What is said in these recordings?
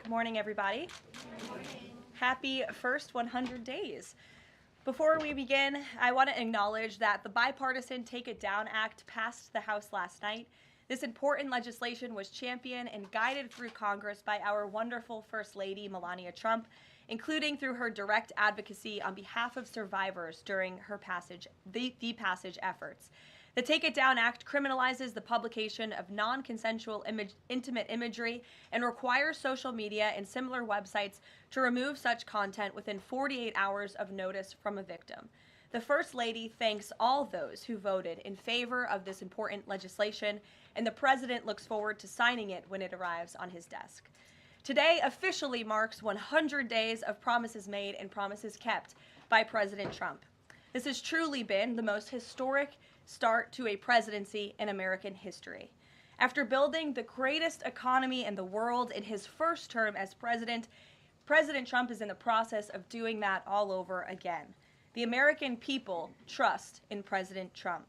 Good morning, everybody. Good morning. Happy first 100 days. Before we begin, I want to acknowledge that the bipartisan Take It Down Act passed the House last night. This important legislation was championed and guided through Congress by our wonderful First Lady, Melania Trump, including through her direct advocacy on behalf of survivors during her passage efforts. The Take It Down Act criminalizes the publication of non-consensual intimate imagery and requires social media and similar websites to remove such content within 48 hours of notice from a victim. The First Lady thanks all those who voted in favor of this important legislation, and the President looks forward to signing it when it arrives on his desk. Today officially marks 100 days of promises made and promises kept by President Trump. This has truly been the most historic start to a presidency in American history. After building the greatest economy in the world in his first term as president, President Trump is in the process of doing that all over again. The American people trust in President Trump.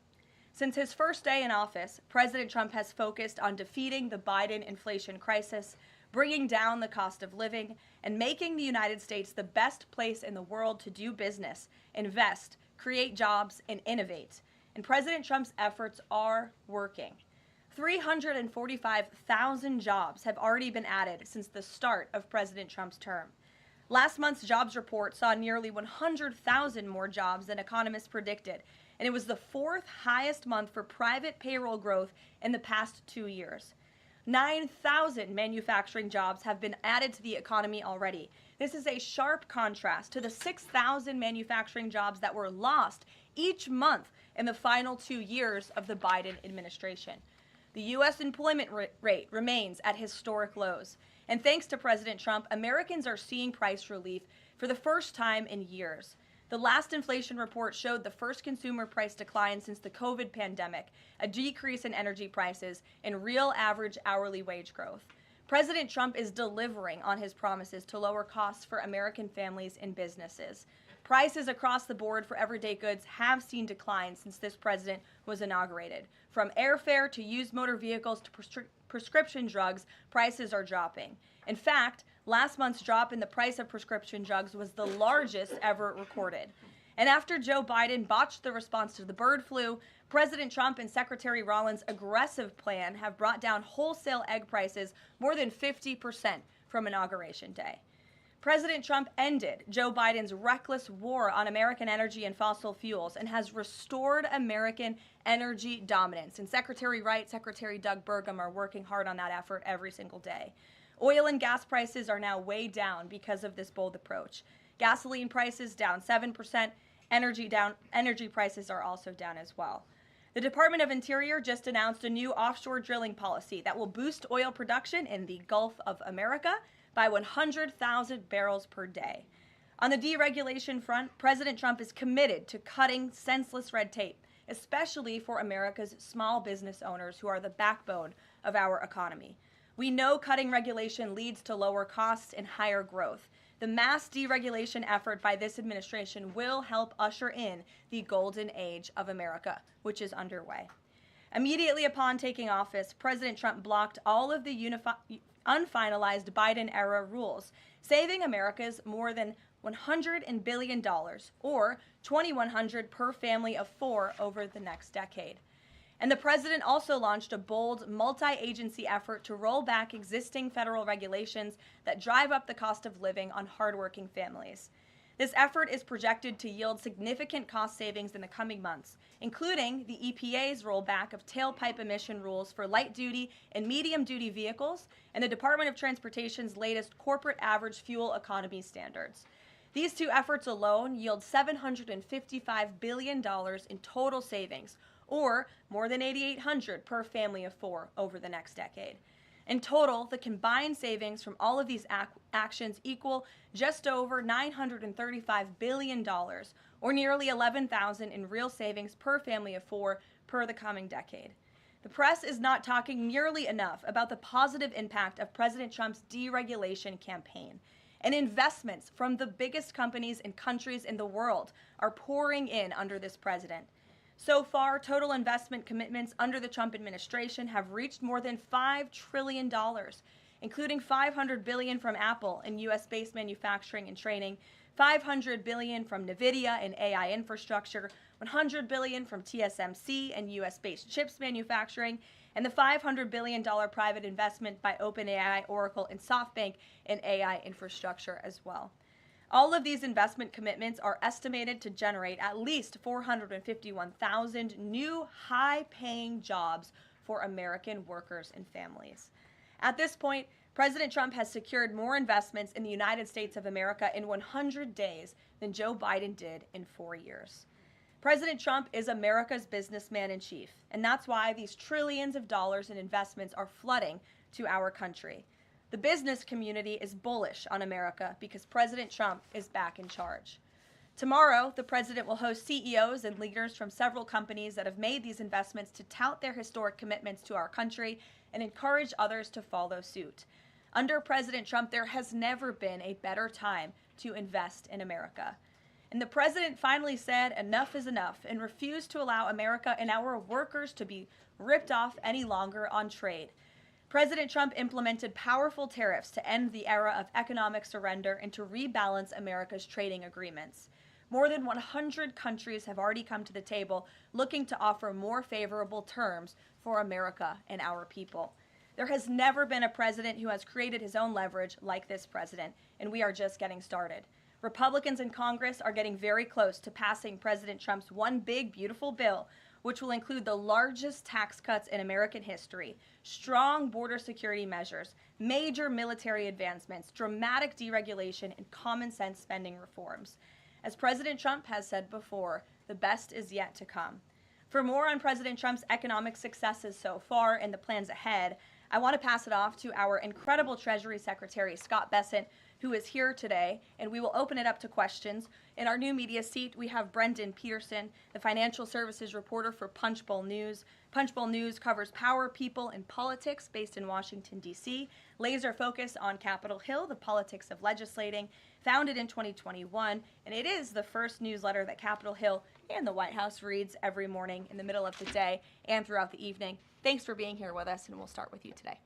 Since his first day in office, President Trump has focused on defeating the Biden inflation crisis, bringing down the cost of living, and making the United States the best place in the world to do business, invest, create jobs, and innovate. And President Trump's efforts are working. 345,000 jobs have already been added since the start of President Trump's term. Last month's jobs report saw nearly 100,000 more jobs than economists predicted, and it was the fourth highest month for private payroll growth in the past 2 years. 9,000 manufacturing jobs have been added to the economy already. This is a sharp contrast to the 6,000 manufacturing jobs that were lost each month in the final 2 years of the Biden administration. The U.S. employment rate remains at historic lows. And thanks to President Trump, Americans are seeing price relief for the first time in years. The last inflation report showed the first consumer price decline since the COVID pandemic, a decrease in energy prices, and real average hourly wage growth. President Trump is delivering on his promises to lower costs for American families and businesses. Prices across the board for everyday goods have seen declines since this president was inaugurated. From airfare to used motor vehicles to prescription drugs, prices are dropping. In fact, last month's drop in the price of prescription drugs was the largest ever recorded. And after Joe Biden botched the response to the bird flu, President Trump and Secretary Rollins' aggressive plan have brought down wholesale egg prices more than 50% from Inauguration Day. President Trump ended Joe Biden's reckless war on American energy and fossil fuels and has restored American energy dominance. And Secretary Wright, Secretary Doug Burgum are working hard on that effort every single day. Oil and gas prices are now way down because of this bold approach. Gasoline prices down 7%. Energy prices are also down as well. The Department of Interior just announced a new offshore drilling policy that will boost oil production in the Gulf of America by 100,000 barrels per day. On the deregulation front, President Trump is committed to cutting senseless red tape, especially for America's small business owners who are the backbone of our economy. We know cutting regulation leads to lower costs and higher growth. The mass deregulation effort by this administration will help usher in the golden age of America, which is underway. Immediately upon taking office, President Trump blocked all of the unfinalized Biden-era rules, saving Americans more than $100 billion, or $2,100 per family of four over the next decade. And the president also launched a bold multi-agency effort to roll back existing federal regulations that drive up the cost of living on hardworking families. This effort is projected to yield significant cost savings in the coming months, including the EPA's rollback of tailpipe emission rules for light-duty and medium-duty vehicles and the Department of Transportation's latest corporate average fuel economy standards. These two efforts alone yield $755 billion in total savings, or more than $8,800 per family of four over the next decade. In total, the combined savings from all of these actions equal just over $935 billion, or nearly $11,000 in real savings per family of four per the coming decade. The press is not talking nearly enough about the positive impact of President Trump's deregulation campaign. And investments from the biggest companies and countries in the world are pouring in under this president. So far, total investment commitments under the Trump administration have reached more than $5 trillion. including $500 billion from Apple in U.S.-based manufacturing and training, $500 billion from NVIDIA in AI infrastructure, $100 billion from TSMC and U.S.-based chips manufacturing, and the $500 billion private investment by OpenAI, Oracle, and SoftBank in AI infrastructure as well. All of these investment commitments are estimated to generate at least 451,000 new high-paying jobs for American workers and families. At this point, President Trump has secured more investments in the United States of America in 100 days than Joe Biden did in 4 years. President Trump is America's businessman in chief, and that's why these trillions of dollars in investments are flooding to our country. The business community is bullish on America because President Trump is back in charge. Tomorrow, the president will host CEOs and leaders from several companies that have made these investments to tout their historic commitments to our country and encourage others to follow suit. Under President Trump, there has never been a better time to invest in America. And the president finally said enough is enough and refused to allow America and our workers to be ripped off any longer on trade. President Trump implemented powerful tariffs to end the era of economic surrender and to rebalance America's trading agreements. More than 100 countries have already come to the table looking to offer more favorable terms for America and our people. There has never been a president who has created his own leverage like this president, and we are just getting started. Republicans in Congress are getting very close to passing President Trump's one big, beautiful bill, which will include the largest tax cuts in American history, strong border security measures, major military advancements, dramatic deregulation, and common sense spending reforms. As President Trump has said before, the best is yet to come. For more on President Trump's economic successes so far and the plans ahead, I want to pass it off to our incredible Treasury Secretary, Scott Bessent, who is here today, and we will open it up to questions. In our new media seat, we have Brendan Peterson, the financial services reporter for Punchbowl News. Punchbowl News covers power, people, and politics based in Washington, D.C., laser focus on Capitol Hill, the politics of legislating, founded in 2021, and it is the first newsletter that Capitol Hill and the White House reads every morning in the middle of the day and throughout the evening. Thanks for being here with us, and we'll start with you today.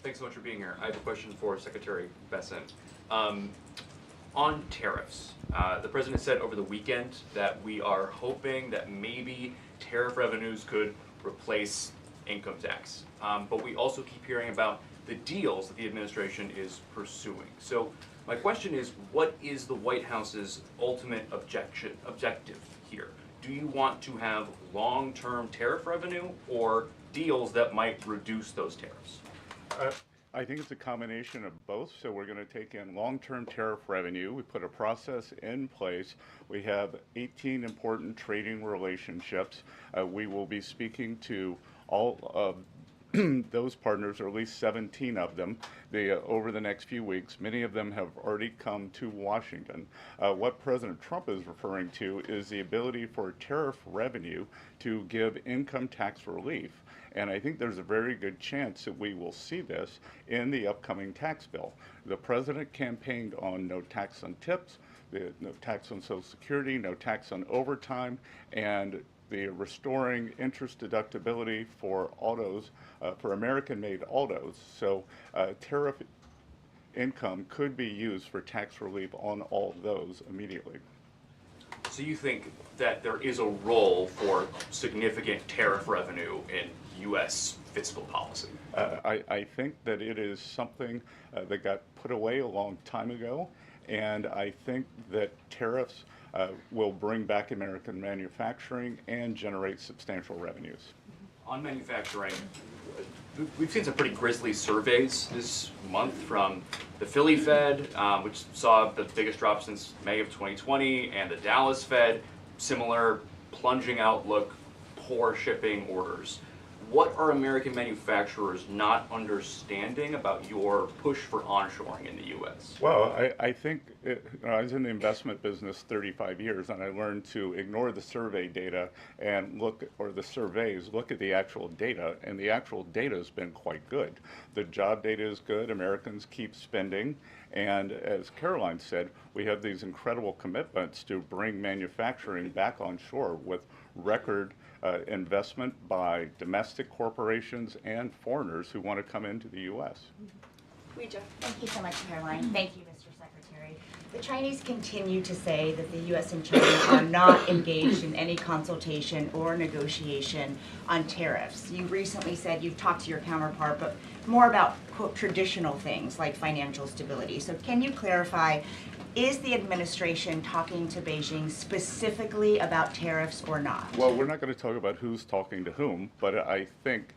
Thanks so much for being here. I have a question for Secretary Bessent. On tariffs, the president said over the weekend that we are hoping that maybe tariff revenues could replace income tax. But we also keep hearing about the deals that the administration is pursuing. So my question is, what is the White House's ultimate objective here? Do you want to have long-term tariff revenue or deals that might reduce those tariffs? I think it's a combination of both. So we're going to take in long-term tariff revenue. We put a process in place. We have 18 important trading relationships. We will be speaking to all of those partners, or at least 17 of them, over the next few weeks. Many of them have already come to Washington. What President Trump is referring to is the ability for tariff revenue to give income tax relief. And I think there's a very good chance that we will see this in the upcoming tax bill. The president campaigned on no tax on tips, no tax on Social Security, no tax on overtime, and the restoring interest deductibility for autos, for American-made autos. So tariff income could be used for tax relief on all those immediately. So you think that there is a role for significant tariff revenue in U.S. fiscal policy? I think that it is something that got put away a long time ago, and I think that tariffs will bring back American manufacturing and generate substantial revenues. On manufacturing, we've seen some pretty grisly surveys this month from the Philly Fed, which saw the biggest drop since May of 2020, and the Dallas Fed, similar plunging outlook, poor shipping orders. What are American manufacturers not understanding about your push for onshoring in the U.S.? Well, I think I was in the investment business 35 years, and I learned to ignore the survey data and look at the actual data, and the actual data has been quite good. The job data is good. Americans keep spending, and as Caroline said, we have these incredible commitments to bring manufacturing back on shore with record investment by domestic corporations and foreigners who want to come into the U.S. Thank you so much, Caroline. Thank you, Mr. Secretary. The Chinese continue to say that the U.S. and China are not engaged in any consultation or negotiation on tariffs. You recently said you've talked to your counterpart, but more about, quote, traditional things like financial stability. So can you clarify, is the administration talking to Beijing specifically about tariffs or not? Well, we're not going to talk about who's talking to whom, but I think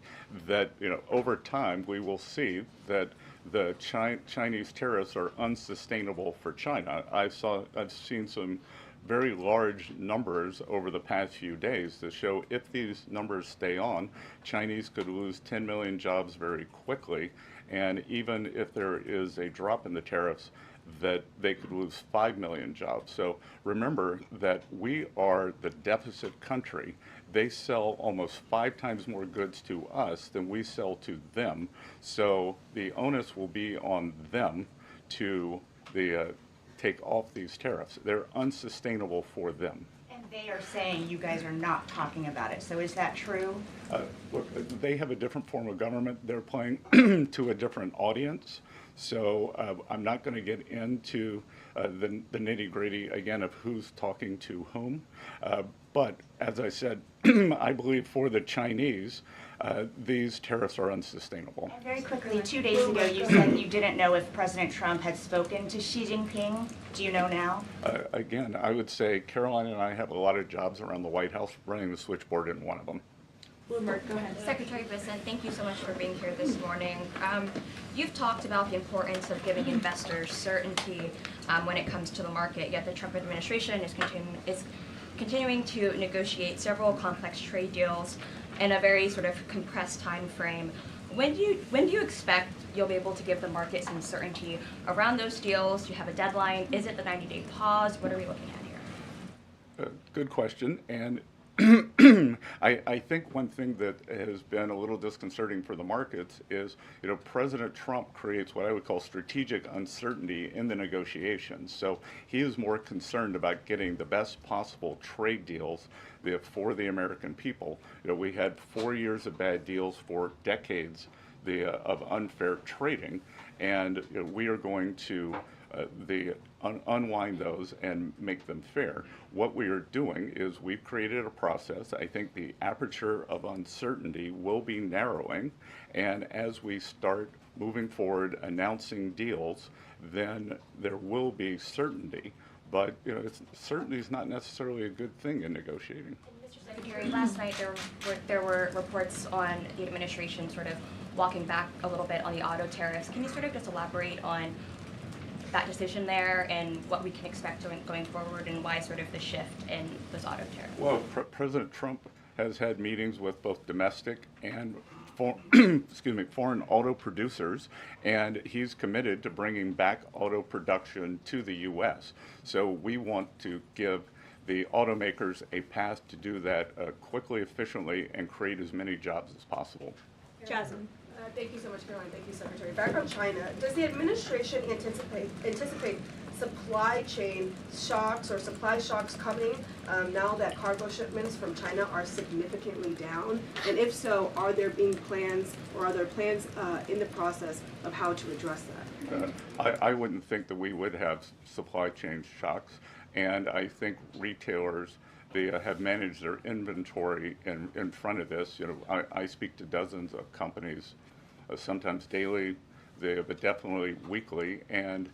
that, over time we will see that the Chinese tariffs are unsustainable for China. I've seen some very large numbers over the past few days that show if these numbers stay on, Chinese could lose 10 million jobs very quickly, and even if there is a drop in the tariffs, that they could lose 5 million jobs. So remember that we are the deficit country. They sell almost 5 times more goods to us than we sell to them. So the onus will be on them to take off these tariffs. They're unsustainable for them. And they are saying you guys are not talking about it. So is that true? Look, they have a different form of government. They're playing to a different audience. So I'm not going to get into the nitty-gritty, again, of who's talking to whom. But as I said, I believe for the Chinese, these tariffs are unsustainable. And very quickly, 2 days ago, you said you didn't know if President Trump had spoken to Xi Jinping. Do you know now? Again, I would say Caroline and I have a lot of jobs around the White House. Running the switchboard isn't one of them. Bloomberg, go ahead. Secretary Bissett, thank you so much for being here this morning. You've talked about the importance of giving investors certainty when it comes to the market, yet the Trump administration is continuing to negotiate several complex trade deals in a very sort of compressed time frame. When do you expect you'll be able to give the market some certainty around those deals? Do you have a deadline? Is it the 90-day pause? What are we looking at here? Good question. And I think one thing that has been a little disconcerting for the markets is, President Trump creates what I would call strategic uncertainty in the negotiations. So he is more concerned about getting the best possible trade deals for the American people. We had 4 years of bad deals for decades of unfair trading, and we are going to unwind those and make them fair. What we are doing is we've created a process. I think the aperture of uncertainty will be narrowing, and as we start moving forward announcing deals, then there will be certainty. But certainty is not necessarily a good thing in negotiating. Mr. Secretary, last night there were reports on the administration sort of walking back a little bit on the auto tariffs. Can you sort of just elaborate on that decision there and what we can expect going forward, and why sort of the shift in those auto tariffs? Well, President Trump has had meetings with both domestic and foreign auto producers, and he's committed to bringing back auto production to the U.S. So we want to give the automakers a path to do that quickly, efficiently, and create as many jobs as possible. Jasmine. Thank you so much, Caroline. Thank you, Secretary. Back on China, does the administration anticipate supply chain shocks or supply shocks coming now that cargo shipments from China are significantly down? And if so, are there plans in the process of how to address that? I wouldn't think that we would have supply chain shocks, and I think retailers have managed their inventory in front of this. I speak to dozens of companies, sometimes daily, but definitely weekly, and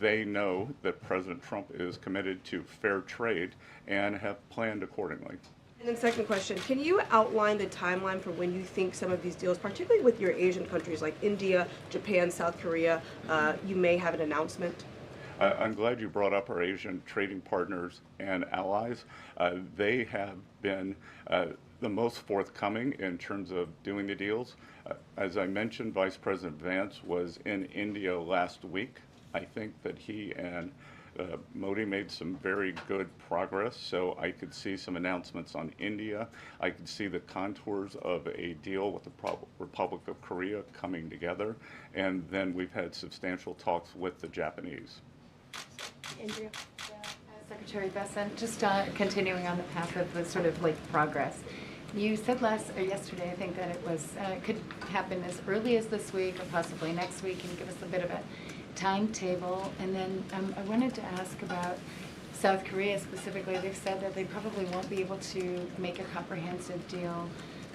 they know that President Trump is committed to fair trade and have planned accordingly. And then second question, can you outline the timeline for when you think some of these deals, particularly with your Asian countries like India, Japan, South Korea, you may have an announcement? I'm glad you brought up our Asian trading partners and allies. They have been the most forthcoming in terms of doing the deals. As I mentioned, Vice President Vance was in India last week. I think that he and Modi made some very good progress, so I could see some announcements on India. I could see the contours of a deal with the Republic of Korea coming together, and then we've had substantial talks with the Japanese. Andrea. Secretary Besant, just continuing on the path of the sort of like progress. You said yesterday, I think, that it was could happen as early as this week or possibly next week. Can you give us a bit of a timetable? And then I wanted to ask about South Korea specifically. They've said that they probably won't be able to make a comprehensive deal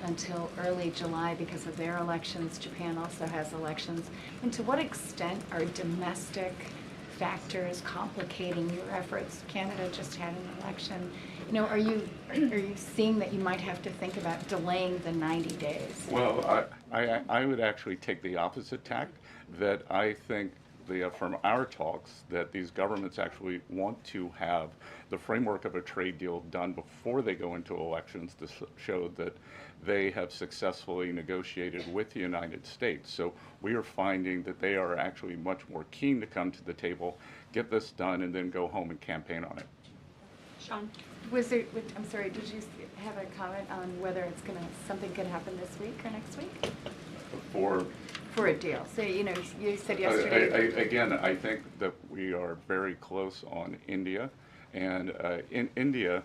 until early July because of their elections. Japan also has elections. And to what extent are domestic factors complicating your efforts? Canada just had an election. You know, are you seeing that you might have to think about delaying the 90 days? Well, I would actually take the opposite tack, that I think from our talks that these governments actually want to have the framework of a trade deal done before they go into elections to show that they have successfully negotiated with the United States. So we are finding that they are actually much more keen to come to the table, get this done, and then go home and campaign on it. Sean. I'm sorry, did you have a comment on whether something could happen this week or next week? For a deal. So, you know, you said yesterday. Again, I think that we are very close on India. And in India,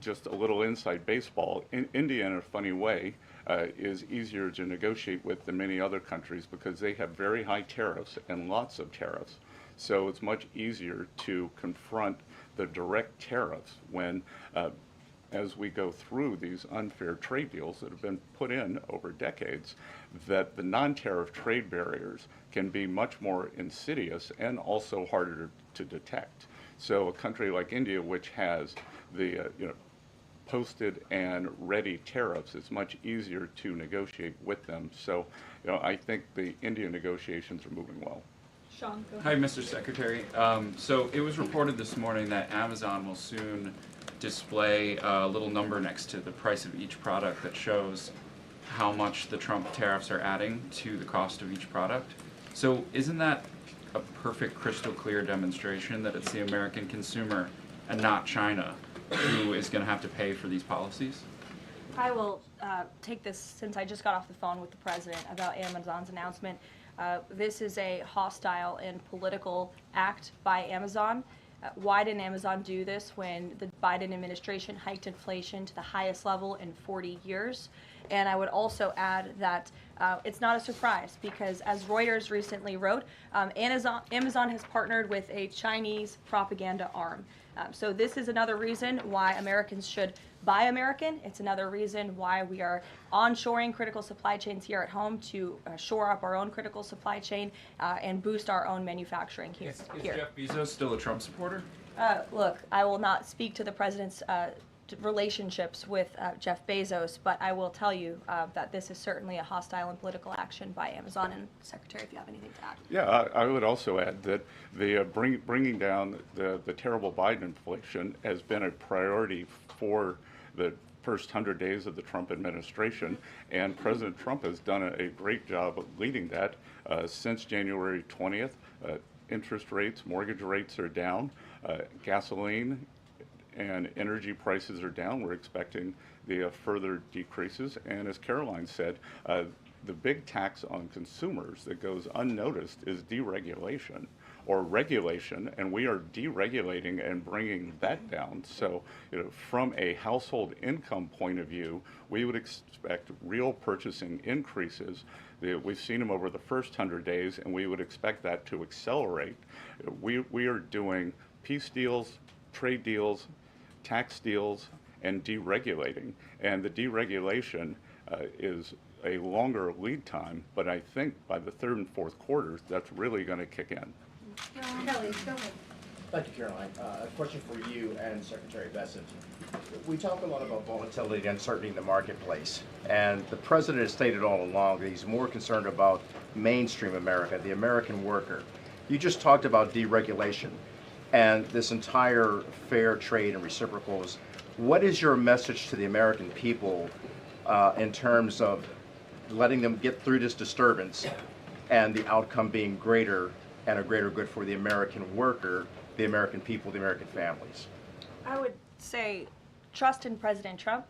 just a little inside baseball, India, in a funny way, is easier to negotiate with than many other countries because they have very high tariffs and lots of tariffs. So it's much easier to confront the direct tariffs when, as we go through these unfair trade deals that have been put in over decades, that the non-tariff trade barriers can be much more insidious and also harder to detect. So a country like India, which has the posted and ready tariffs, it's much easier to negotiate with them. So I think the India negotiations are moving well. Sean, go Hi, ahead. Mr. Secretary. So it was reported this morning that Amazon will soon display a little number next to the price of each product that shows how much the Trump tariffs are adding to the cost of each product. So isn't that a perfect crystal clear demonstration that it's the American consumer and not China who is going to have to pay for these policies? I will take this since I just got off the phone with the president about Amazon's announcement. This is a hostile and political act by Amazon. Why didn't Amazon do this when the Biden administration hiked inflation to the highest level in 40 years? And I would also add that it's not a surprise because, as Reuters recently wrote, Amazon has partnered with a Chinese propaganda arm. So this is another reason why Americans should buy American. It's another reason why we are onshoring critical supply chains here at home to shore up our own critical supply chain and boost our own manufacturing here. Is Jeff Bezos still a Trump supporter? Look, I will not speak to the president's relationships with Jeff Bezos, but I will tell you that this is certainly a hostile and political action by Amazon. And Secretary, if you have anything to add. Yeah, I would also add that the bringing down the terrible Biden inflation has been a priority for the first 100 days of the Trump administration, and President Trump has done a great job of leading that. Since January 20th, interest rates, mortgage rates are down, gasoline and energy prices are down. We're expecting the further decreases. And as Caroline said, the big tax on consumers that goes unnoticed is deregulation or regulation, and we are deregulating and bringing that down. So, from a household income point of view, we would expect real purchasing increases. We've seen them over the first 100 days, and we would expect that to accelerate. We are doing peace deals, trade deals, tax deals, and deregulating. And the deregulation is a longer lead time, but I think by the third and fourth quarters, that's really going to kick in. Kelly, go ahead. Thank you, Caroline. A question for you and Secretary Besant. We talk a lot about volatility and uncertainty in the marketplace, and the president has stated all along that he's more concerned about mainstream America, the American worker. You just talked about deregulation and this entire fair trade and reciprocals. What is your message to the American people in terms of letting them get through this disturbance and the outcome being greater and a greater good for the American worker, the American people, the American families? I would say trust in President Trump.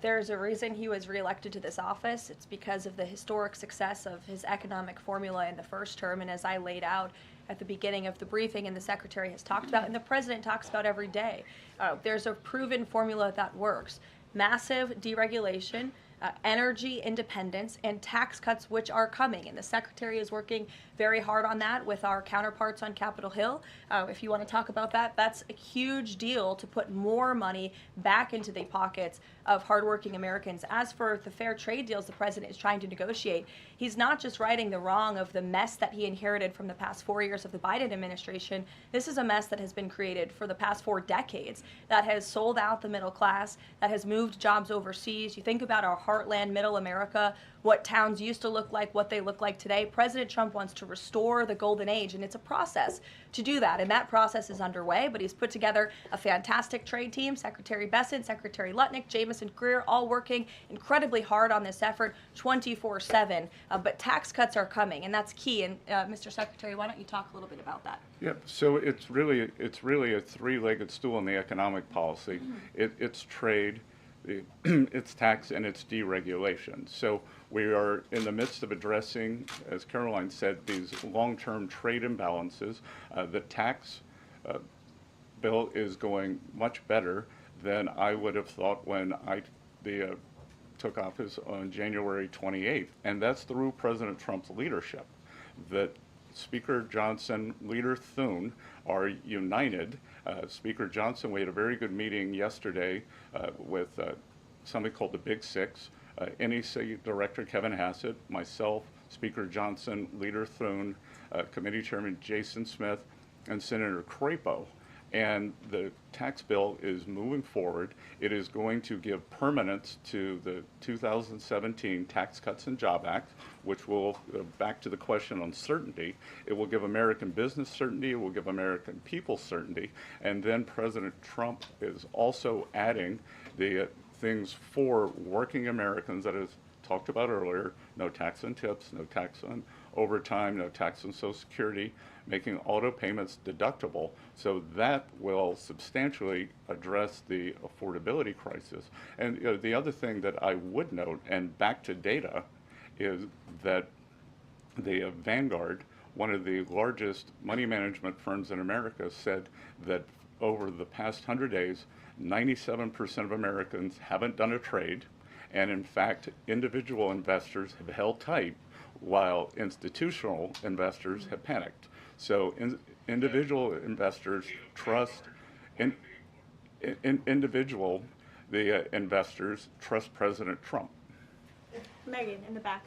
There's a reason he was reelected to this office. It's because of the historic success of his economic formula in the first term, and as I laid out at the beginning of the briefing and the Secretary has talked about and the President talks about every day, there's a proven formula that works. Massive deregulation, energy independence, and tax cuts, which are coming. And the Secretary is working very hard on that with our counterparts on Capitol Hill. If you want to talk about that, that's a huge deal to put more money back into the pockets of hardworking Americans. As for the fair trade deals the President is trying to negotiate, he's not just righting the wrong of the mess that he inherited from the past 4 years of the Biden administration. This is a mess that has been created for the past 4 decades, that has sold out the middle class, that has moved jobs overseas. You think about our heartland, middle America, what towns used to look like, what they look like today. President Trump wants to restore the golden age, and it's a process to do that. And that process is underway, but he's put together a fantastic trade team. Secretary Bessent, Secretary Lutnick, Jamieson Greer, all working incredibly hard on this effort 24/7. But tax cuts are coming, and that's key. And Mr. Secretary, why don't you talk a little bit about that? Yep. So it's really a three-legged stool in the economic policy. It's trade, it's tax, and it's deregulation. So we are in the midst of addressing, as Caroline said, these long-term trade imbalances. The tax bill is going much better than I would have thought when I took office on January 28th, and that's through President Trump's leadership. That Speaker Johnson, Leader Thune are united. Speaker Johnson, we had a very good meeting yesterday with somebody called the Big Six, NEC Director Kevin Hassett, myself, Speaker Johnson, Leader Thune, Committee Chairman Jason Smith, and Senator Crapo. And the tax bill is moving forward. It is going to give permanence to the 2017 Tax Cuts and Job Act, which will, back to the question on certainty, it will give American business certainty, it will give American people certainty, and then President Trump is also adding the things for working Americans that is talked about earlier: no tax on tips, no tax on overtime, no tax on Social Security, making auto payments deductible. So that will substantially address the affordability crisis. And the other thing that I would note, and back to data, is that the Vanguard, one of the largest money management firms in America, said that over the past 100 days, 97% of Americans haven't done a trade, and in fact, individual investors have held tight while institutional investors have panicked. So individual investors trust, investors trust President Trump. Megan, in the back.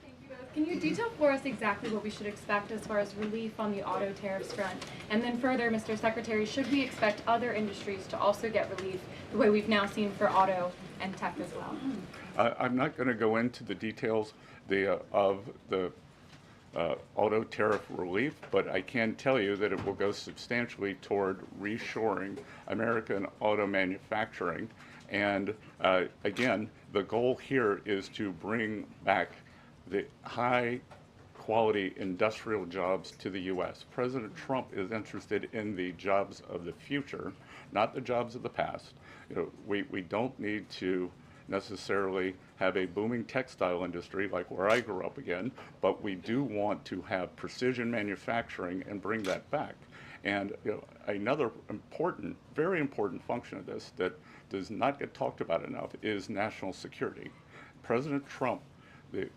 Thank you both. Can you detail for us exactly what we should expect as far as relief on the auto tariffs front? And then further, Mr. Secretary, should we expect other industries to also get relief the way we've now seen for auto and tech as well? I'm not going to go into the details of the auto tariff relief, but I can tell you that it will go substantially toward reshoring American auto manufacturing. And again, the goal here is to bring back the high quality industrial jobs to the U.S. President Trump is interested in the jobs of the future, not the jobs of the past. We don't need to necessarily have a booming textile industry like where I grew up again, but we do want to have precision manufacturing and bring that back. And another important, very important function of this that does not get talked about enough is national security. President Trump,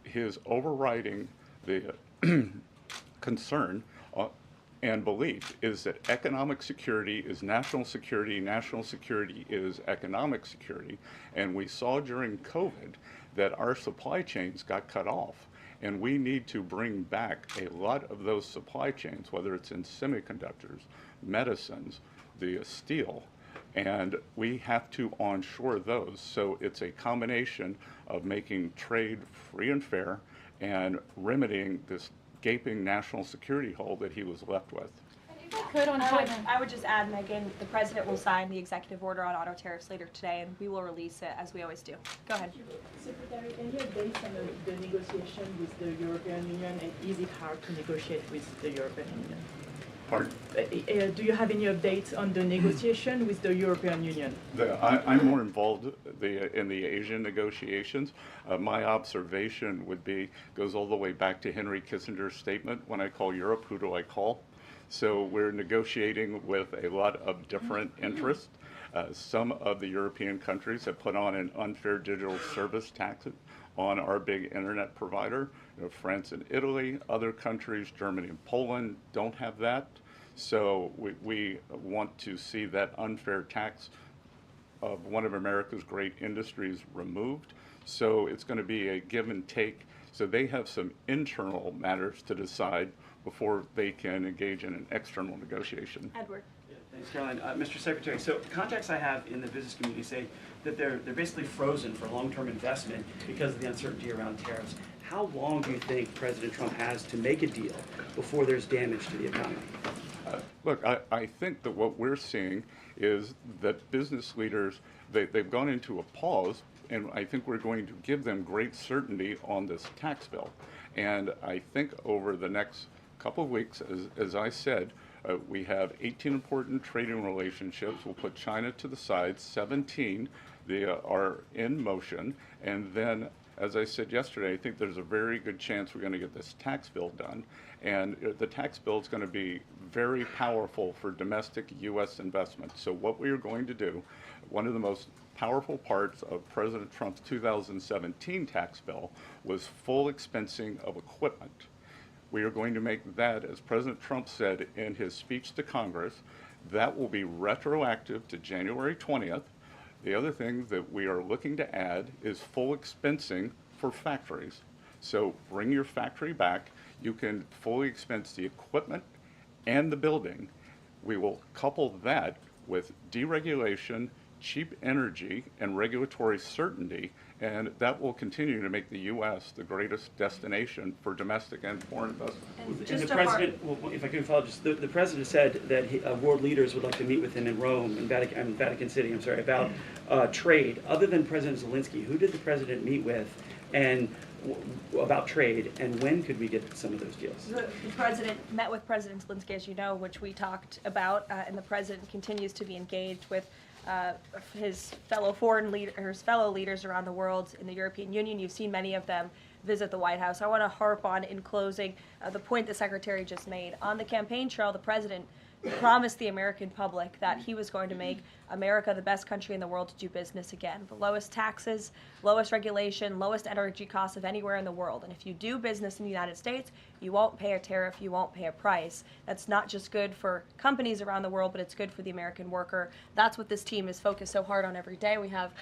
his overriding concern and belief is that economic security is national security is economic security. And we saw during COVID that our supply chains got cut off. And we need to bring back a lot of those supply chains, whether it's in semiconductors, medicines, the steel, and we have to onshore those. So it's a combination of making trade free and fair and remedying this gaping national security hole that he was left with. I would just add, Megan, the President will sign the executive order on auto tariffs later today, and we will release it as we always do. Go ahead. Secretary, any updates on the negotiation with the European Union, and is it hard to negotiate with the European Union? Pardon? Do you have any updates on the negotiation with the European Union? I'm more involved in the Asian negotiations. My observation would be, goes all the way back to Henry Kissinger's statement, when I call Europe, who do I call? So we're negotiating with a lot of different interests. Some of the European countries have put on an unfair digital service tax on our big internet provider. France and Italy, other countries, Germany and Poland, don't have that. So we want to see that unfair tax of one of America's great industries removed. So it's going to be a give and take. So they have some internal matters to decide before they can engage in an external negotiation. Edward. Thanks, Caroline. Mr. Secretary, so contacts I have in the business community say that they're basically frozen for long-term investment because of the uncertainty around tariffs. How long do you think President Trump has to make a deal before there's damage to the economy? Look, I think that what we're seeing is that business leaders, they've gone into a pause, and I think we're going to give them great certainty on this tax bill. And I think over the next couple of weeks, as I said, we have 18 important trading relationships. We'll put China to the side. 17 they are in motion. And then, as I said yesterday, I think there's a very good chance we're going to get this tax bill done. And the tax bill is going to be very powerful for domestic U.S. investment. So what we are going to do, one of the most powerful parts of President Trump's 2017 tax bill was full expensing of equipment. We are going to make that, as President Trump said in his speech to Congress, that will be retroactive to January 20th. The other thing that we are looking to add is full expensing for factories. So bring your factory back. You can fully expense the equipment and the building. We will couple that with deregulation, cheap energy, and regulatory certainty, and that will continue to make the U.S. the greatest destination for domestic and foreign investment. And the president, well, if I can follow, just the president said that world leaders would like to meet with him in Rome, in Vatican City, about trade. Other than President Zelensky, who did the president meet with, and about trade, and when could we get some of those deals? The president met with President Zelensky, as you know, which we talked about, and the president continues to be engaged with his fellow leaders around the world in the European Union. You've seen many of them visit the White House. I want to harp on, in closing, the point the Secretary just made. On the campaign trail, the president promised the American public that he was going to make America the best country in the world to do business again. The lowest taxes, lowest regulation, lowest energy costs of anywhere in the world. And if you do business in the United States, you won't pay a tariff, you won't pay a price. That's not just good for companies around the world, but it's good for the American worker. That's what this team is focused so hard on every day. We have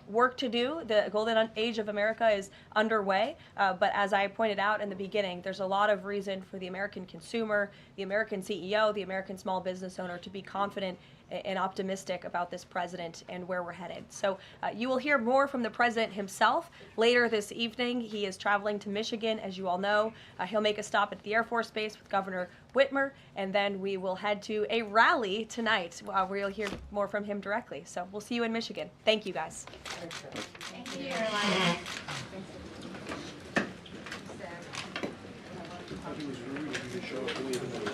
work to do. The golden age of America is underway, but as I pointed out in the beginning, there's a lot of reason for the American consumer, the American CEO, the American small business owner to be confident and optimistic about this president and where we're headed. So you will hear more from the president himself later this evening. He is traveling to Michigan, as you all know. He'll make a stop at the Air Force Base with Governor Whitmer, and then we will head to a rally tonight where you'll hear more from him directly. So we'll see you in Michigan. Thank you, guys. Thank you, Caroline. I think it was really good to show up.